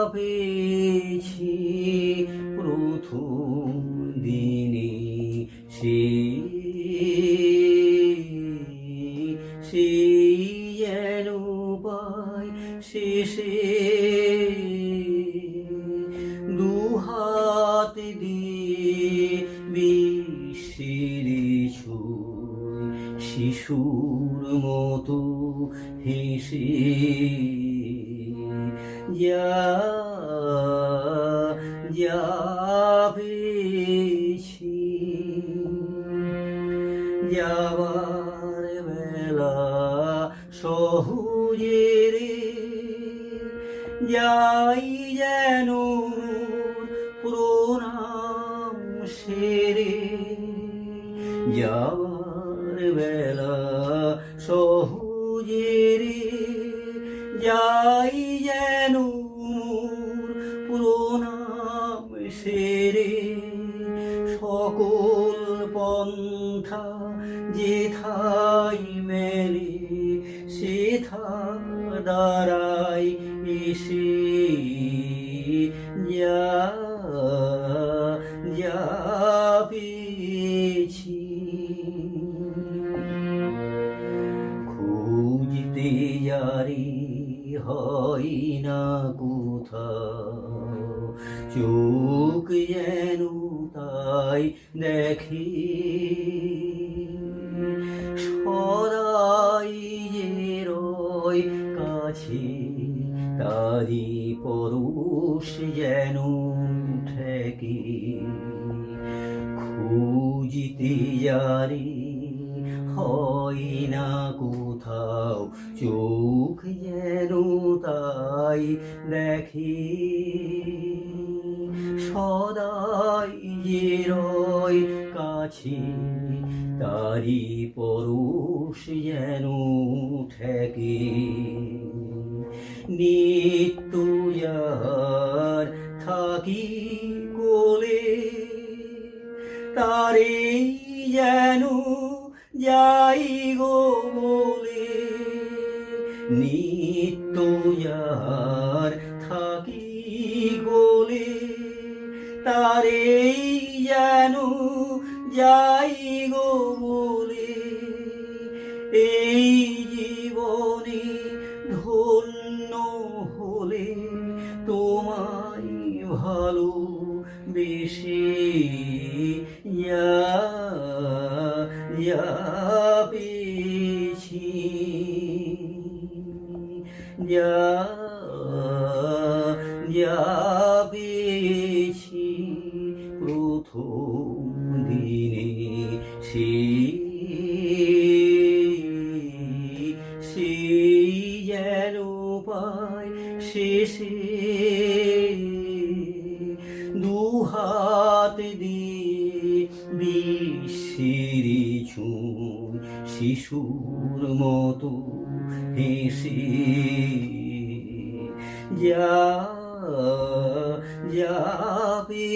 পেয়েছি প্রথম দিনে সেই যেন পাই শেষে দুহাত দিয়ে বিশ্বের ছুঁই শিশুর মতো হেসে যাবেছি যাবার বেলা সহজে রে যাই যেন প্রণাম সেরে যাবার বেলা সহজে রে যাই যেন প্রণাম সেরে সকল পন্থা যেথায় মেলে সেথা দ্বারাই এসে যাবেছি খুঁজতে যারি হয় না কোথাও চোখ যেন তাই দেখে সদাই যে রয় কাছে তারি পরশ যেন ঠেকে খুঁজতে যারি হয় না কোথাও চোখ যেন তাই দেখে সদাই যে রয় কাছে তারি পরশ যেন ঠেকে নিত্য যার থাকি কোলে তারে যেন যাই গো বলে নিত্য যার থাকি কোলে তারে যেন যাই গো বলে এই জীবনে ধন্য হলে তোমায় ভালো বেশি যাবেছি যাবেছি প্রথম দিনে সেই যেন পাই শেষে দুহাত দিয়ে বিশ্বের ছুঁই শিশুর মতো হেসে যাবে